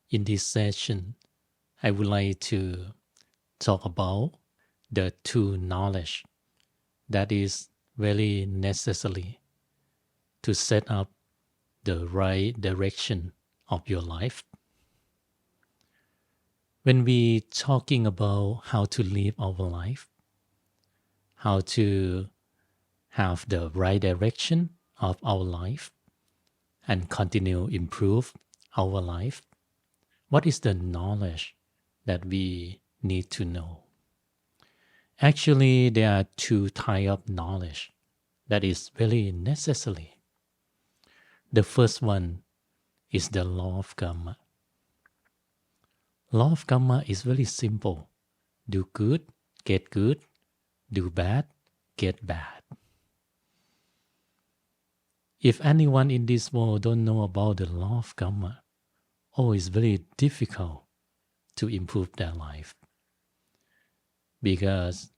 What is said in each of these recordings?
In this session, I would like to talk about the two knowledge that is very necessary to set up the right direction of your life. When we talking about how to live our life, how to have the right direction of our life and continue improve our life, what is the knowledge that we need to know? Actually, there are two types of knowledge that is very necessary. The first one is the law of karma. Law of karma is very simple. Do good, get good. Do bad, get bad. If anyone in this world don't know about the law of karma, it's very difficult to improve their life. Because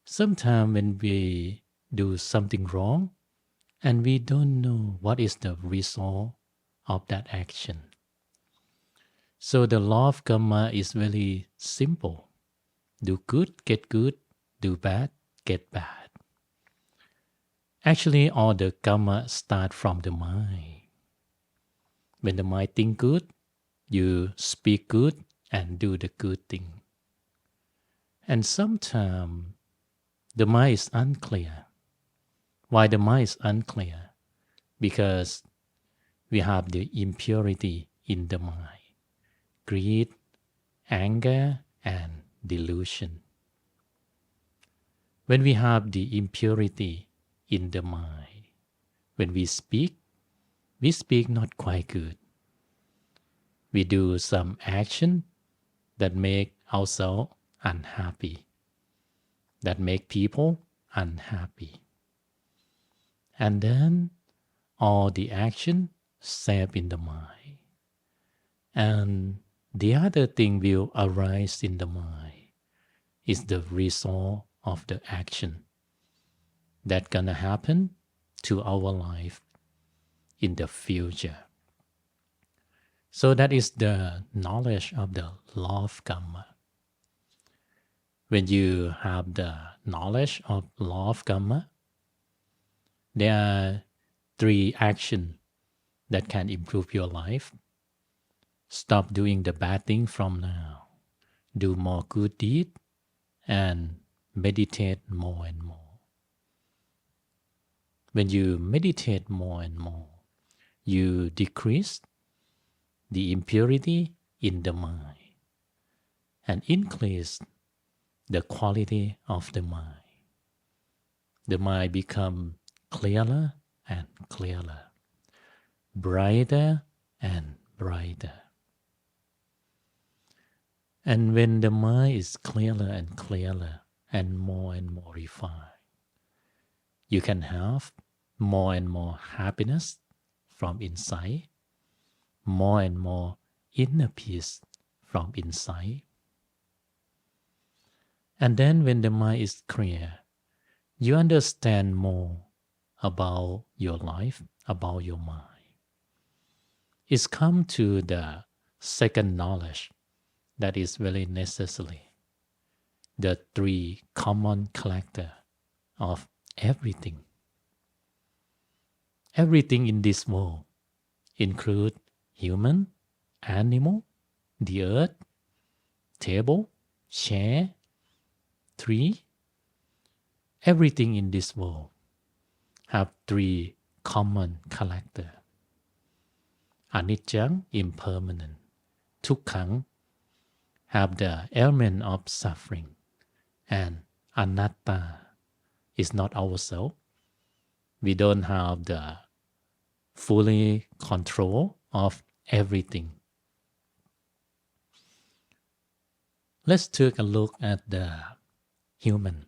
sometimes when we do something wrong and we don't know what is the result of that action. So the law of karma is very simple. Do good, get good. Do bad, get bad. Actually, all the karma start from the mind. When the mind think good, you speak good and do the good thing. And sometimes the mind is unclear. Why the mind is unclear? Because we have the impurity in the mind. Greed, anger, and delusion. When we have the impurity in the mind, when we speak not quite good. We do some action that make ourselves unhappy, that make people unhappy. And then all the action set in the mind. And the other thing will arise in the mind is the result of the action that gonna happen to our life in the future. So that is the knowledge of the law of karma. When you have the knowledge of law of karma, there are 3 actions that can improve your life. Stop doing the bad thing from now. Do more good deed and meditate more and more. When you meditate more and more, you decrease the impurity in the mind and increase the quality of the mind. The mind becomes clearer and clearer, brighter and brighter. And when the mind is clearer and clearer and more refined, you can have more and more happiness from inside, more and more inner peace from inside. And then when the mind is clear, you understand more about your life, about your mind. It's come to the second knowledge that is very necessary. The 3 common characters of everything. Everything in this world include human, animal, the earth, table, chair, tree. Everything in this world have 3 common characters. Anicca, impermanent. Dukkha, have the element of suffering. And anatta is not ourselves. We don't have the fully control of everything. Let's take a look at the human.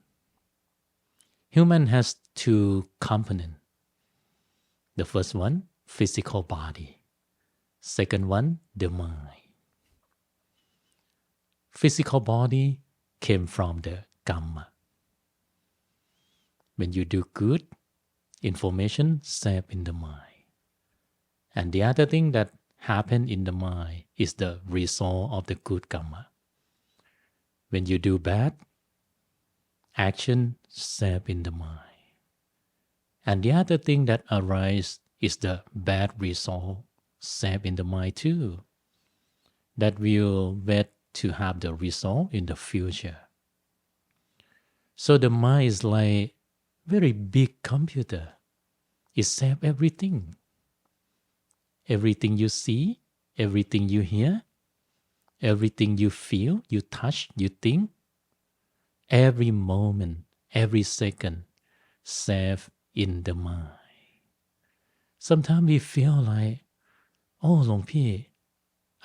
Human has 2 components. The first one, physical body. Second one, the mind. Physical body came from the karma. When you do good, information saved in the mind. And the other thing that happen in the mind is the result of the good karma. When you do bad, action set in the mind. And the other thing that arises is the bad result set in the mind too. That will wait to have the result in the future. So the mind is like very big computer. It saves everything. Everything you see, everything you hear, everything you feel, you touch, you think, every moment, every second, saved in the mind. Sometimes we feel like, oh, Luang Pi,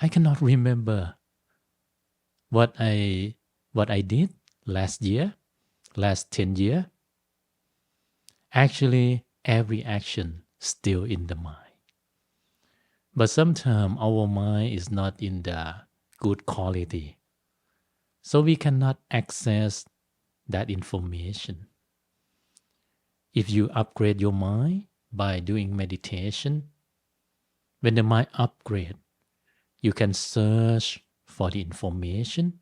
I cannot remember what I did last year, last 10 years. Actually, every action still in the mind. But sometimes our mind is not in the good quality. So we cannot access that information. If you upgrade your mind by doing meditation, when the mind upgrade, you can search for the information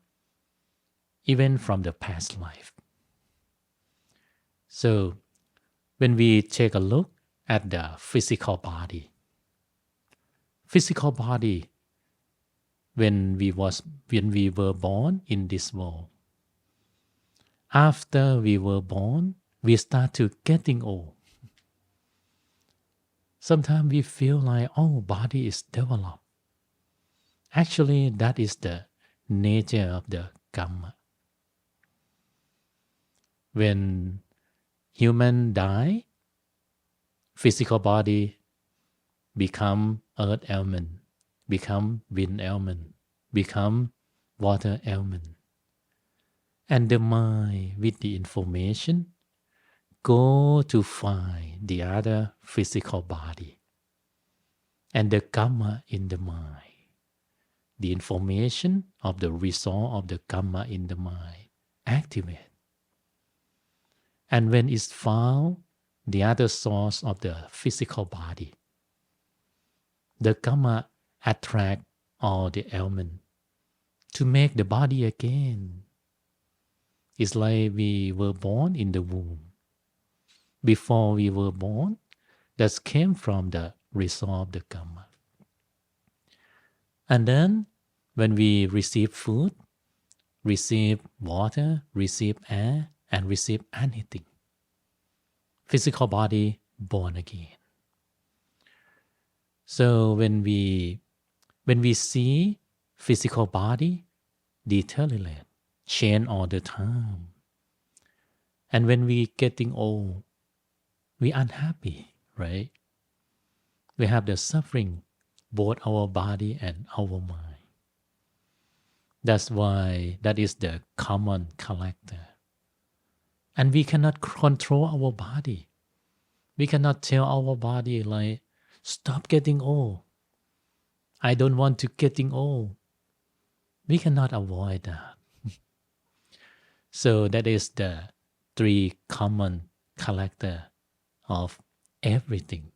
even from the past life. So when we take a look at the physical body, when we were born in this world, after we were born, we start to getting old. Sometimes we feel like, oh, body is developed. Actually, that is the nature of the karma. When human die, physical body become earth element, become wind element, become water element. And the mind with the information go to find the other physical body. And the karma in the mind, the information of the result of the karma in the mind activate. And when it's found the other source of the physical body, the karma attract all the elements to make the body again. It's like we were born in the womb. Before we were born, that came from the result of the karma. And then when we receive food, receive water, receive air, and receive anything, physical body born again. So when we see physical body deteriorate, change all the time, and when we getting old, we unhappy, right? We have the suffering, both our body and our mind. That's why that is the common character. And we cannot control our body. We cannot tell our body like, stop getting old. I don't want to getting old. We cannot avoid that. So that is the three common character of everything.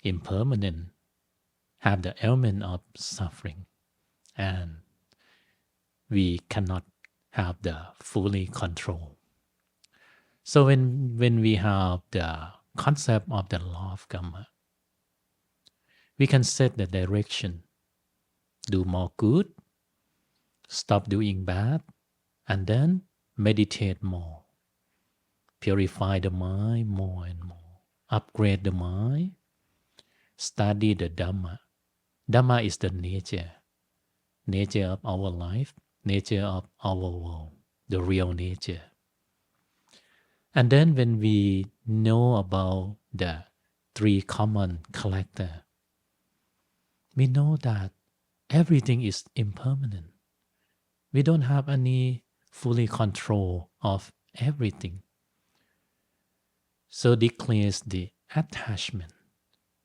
Impermanent, have the element of suffering, and we cannot have the fully control. So when we have the concept of the law of karma, we can set the direction, do more good, stop doing bad, and then meditate more, purify the mind more and more, upgrade the mind, study the Dhamma. Dhamma is the nature of our life, nature of our world, the real nature. And then when we know about the three common character, we know that everything is impermanent. We don't have any fully control of everything. So decrease the attachment,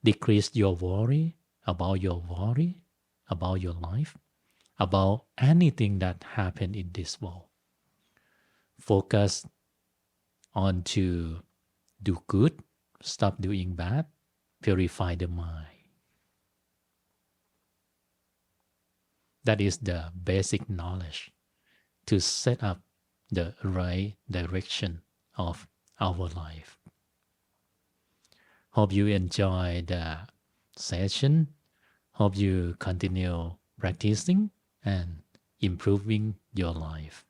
decrease your worry about your life, about anything that happened in this world. Focus on to do good, stop doing bad, purify the mind. That is the basic knowledge to set up the right direction of our life. Hope you enjoy the session. Hope you continue practicing and improving your life.